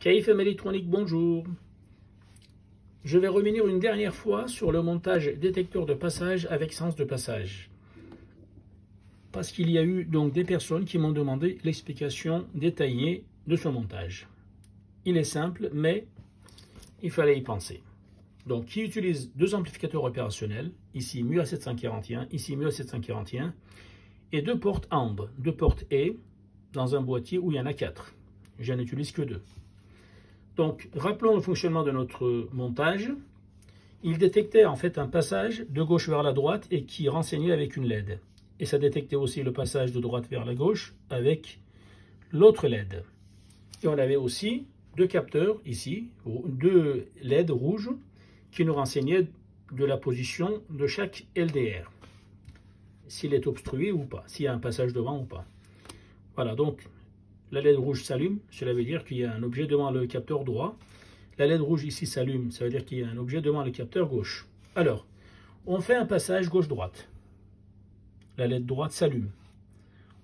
KFM électronique, bonjour. Je vais revenir une dernière fois sur le montage détecteur de passage avec sens de passage. Parce qu'il y a eu donc des personnes qui m'ont demandé l'explication détaillée de ce montage. Il est simple, mais il fallait y penser. Donc, qui utilise deux amplificateurs opérationnels, ici MUA741, ici MUA741, et deux portes AMB, deux portes E, dans un boîtier où il y en a 4. Je n'en utilise que 2. Donc, rappelons le fonctionnement de notre montage. Il détectait en fait un passage de gauche vers la droite et qui renseignait avec une LED. Et ça détectait aussi le passage de droite vers la gauche avec l'autre LED. Et on avait aussi deux capteurs ici, deux LED rouges qui nous renseignaient de la position de chaque LDR. S'il est obstrué ou pas, s'il y a un passage devant ou pas. Voilà, donc la LED rouge s'allume, cela veut dire qu'il y a un objet devant le capteur droit. La LED rouge ici s'allume, ça veut dire qu'il y a un objet devant le capteur gauche. Alors, on fait un passage gauche-droite. La LED droite s'allume.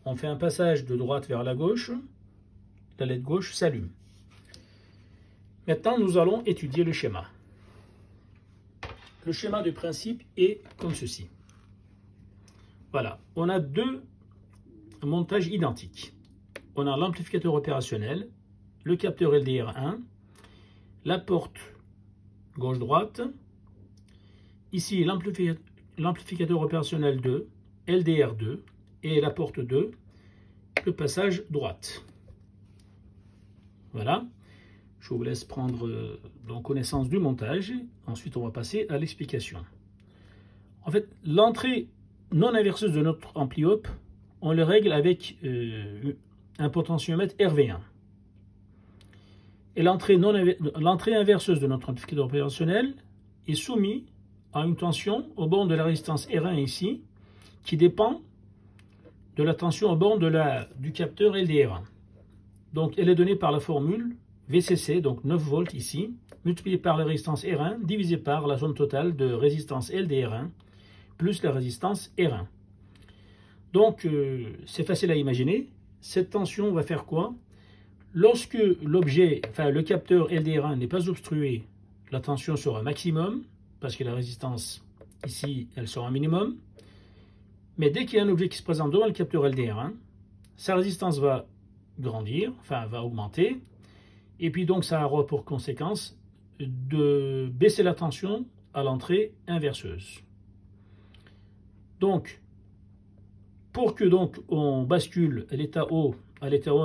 On fait un passage de droite vers la gauche. La LED gauche s'allume. Maintenant, nous allons étudier le schéma. Le schéma de principe est comme ceci. Voilà, on a deux montages identiques. On a l'amplificateur opérationnel, le capteur LDR1, la porte gauche-droite, ici l'amplificateur opérationnel 2, LDR2, et la porte 2, le passage droite. Voilà, je vous laisse prendre donc connaissance du montage, ensuite on va passer à l'explication. En fait, l'entrée non inverseuse de notre ampli-op, on le règle avec un potentiomètre RV1. Et l'entrée inverseuse de notre amplificateur opérationnel est soumise à une tension au borne de la résistance R1 ici, qui dépend de la tension au borne du capteur LDR1. Donc elle est donnée par la formule VCC, donc 9 volts ici, multiplié par la résistance R1, divisé par la somme totale de résistance LDR1, plus la résistance R1. Donc c'est facile à imaginer. Cette tension va faire quoi? Lorsque le capteur LDR1 n'est pas obstrué, la tension sera maximum, parce que la résistance ici, elle sera minimum. Mais dès qu'il y a un objet qui se présente devant le capteur LDR1, sa résistance va grandir, va augmenter. Et puis donc ça aura pour conséquence de baisser la tension à l'entrée inverseuse. Donc, pour que on bascule à l'état haut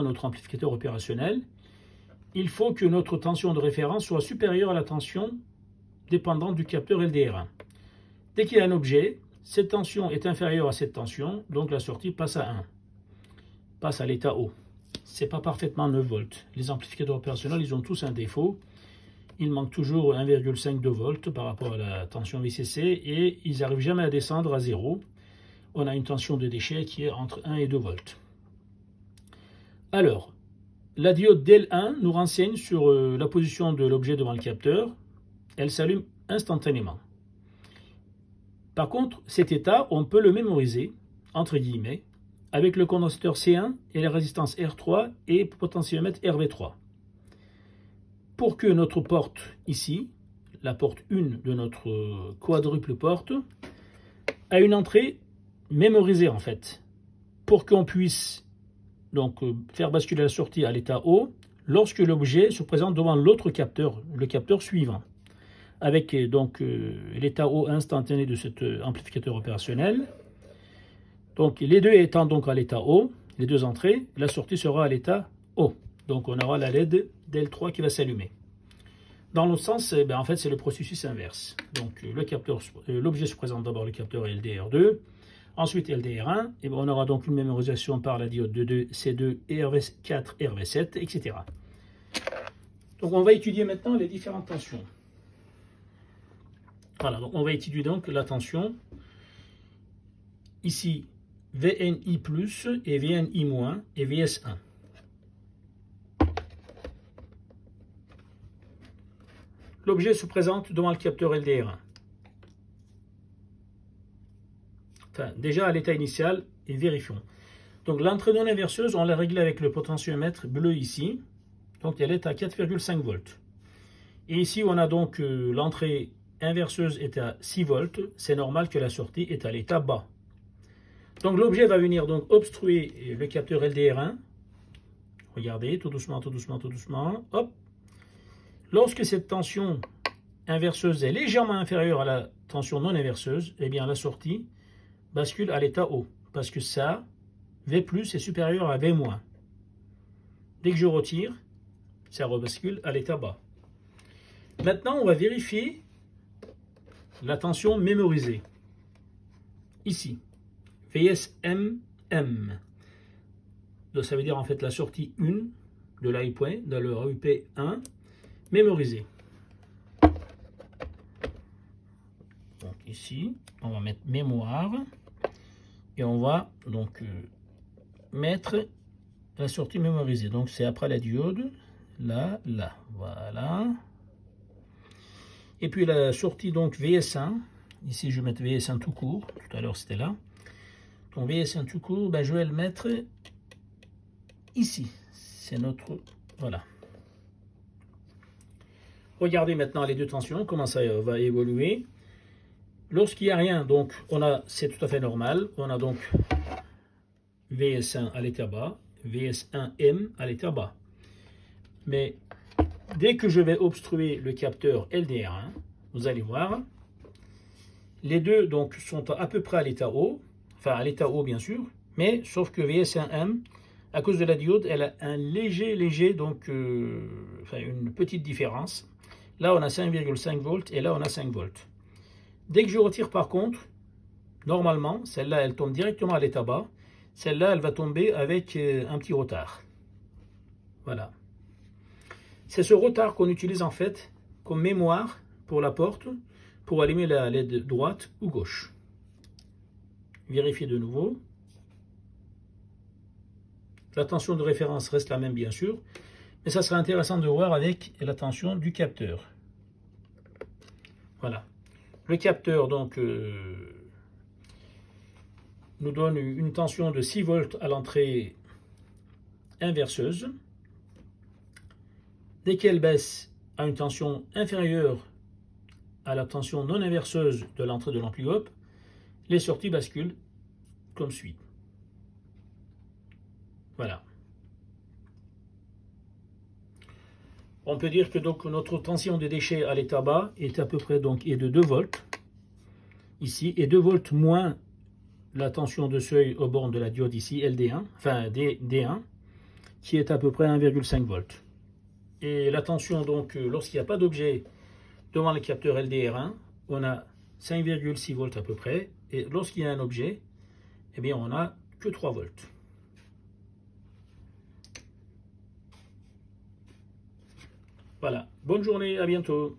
notre amplificateur opérationnel, il faut que notre tension de référence soit supérieure à la tension dépendante du capteur LDR1. Dès qu'il y a un objet, cette tension est inférieure à cette tension, donc la sortie passe à 1, passe à l'état haut. Ce n'est pas parfaitement 9 volts. Les amplificateurs opérationnels, ils ont tous un défaut. Il manque toujours 1,5 volts par rapport à la tension VCC et ils n'arrivent jamais à descendre à 0. On a une tension de déchet qui est entre 1 et 2 volts. Alors, la diode DEL1 nous renseigne sur la position de l'objet devant le capteur. Elle s'allume instantanément. Par contre, cet état, on peut le mémoriser, entre guillemets, avec le condensateur C1 et la résistance R3 et potentiomètre RV3. Pour que notre porte ici, la porte 1 de notre quadruple porte, a une entrée mémorisée en fait, pour qu'on puisse donc faire basculer la sortie à l'état haut lorsque l'objet se présente devant l'autre capteur, le capteur suivant, avec donc l'état haut instantané de cet amplificateur opérationnel. Donc les deux étant donc à l'état haut, les deux entrées, la sortie sera à l'état haut. Donc on aura la LED DEL3 qui va s'allumer. Dans l'autre sens, en fait c'est le processus inverse. Donc l'objet se présente d'abord le capteur LDR2, ensuite LDR1, et on aura donc une mémorisation par la diode de C2, RV4, RV7, etc. Donc on va étudier maintenant les différentes tensions. Voilà, donc on va étudier donc la tension. Ici, VNI+, et VNI- et VS1. L'objet se présente devant le capteur LDR1. Enfin, déjà à l'état initial, et vérifions. Donc l'entrée non inverseuse, on l'a réglée avec le potentiomètre bleu ici. Donc elle est à 4,5 volts. Et ici, on a donc l'entrée inverseuse est à 6 volts. C'est normal que la sortie est à l'état bas. Donc l'objet va venir donc obstruer le capteur LDR1. Regardez, tout doucement, tout doucement, tout doucement. Hop. Lorsque cette tension inverseuse est légèrement inférieure à la tension non inverseuse, eh bien la sortie bascule à l'état haut. Parce que ça, V+ est supérieur à V-. Dès que je retire, ça rebascule à l'état bas. Maintenant, on va vérifier la tension mémorisée. Ici, VSMM. Donc, ça veut dire en fait la sortie 1 de l'AI point, dans le AUP1, mémorisé. Donc ici, on va mettre mémoire et on va donc mettre la sortie mémorisée. Donc c'est après la diode, là, là, voilà. Et puis la sortie donc VS1, ici je vais mettre VS1 tout court, tout à l'heure c'était là. Donc VS1 tout court, ben, je vais le mettre ici. C'est notre, voilà. Regardez maintenant les deux tensions, comment ça va évoluer. Lorsqu'il n'y a rien, donc c'est tout à fait normal. On a donc VS1 à l'état bas, VS1M à l'état bas. Mais dès que je vais obstruer le capteur LDR1, vous allez voir, les deux donc sont à peu près à l'état haut, enfin à l'état haut bien sûr, mais sauf que VS1M, à cause de la diode, elle a un léger donc enfin une petite différence. Là on a 5,5 volts et là on a 5 volts. Dès que je retire par contre, normalement, celle-là elle tombe directement à l'état bas, celle-là elle va tomber avec un petit retard. Voilà. C'est ce retard qu'on utilise en fait comme mémoire pour la porte, pour allumer la LED droite ou gauche. Vérifiez de nouveau. La tension de référence reste la même bien sûr, mais ça serait intéressant de voir avec la tension du capteur. Voilà. Le capteur donc nous donne une tension de 6 volts à l'entrée inverseuse. Dès qu'elle baisse à une tension inférieure à la tension non inverseuse de l'entrée de l'ampli-op, les sorties basculent comme suit. Voilà. On peut dire que donc notre tension de déchets à l'état bas est à peu près donc est de 2 volts ici et 2 volts moins la tension de seuil aux bornes de la diode ici LD1, enfin D1 qui est à peu près 1,5 volts. Et la tension donc lorsqu'il n'y a pas d'objet devant le capteur LDR1, on a 5,6 volts à peu près et lorsqu'il y a un objet, eh bien on a que 3 volts. Voilà, bonne journée, à bientôt.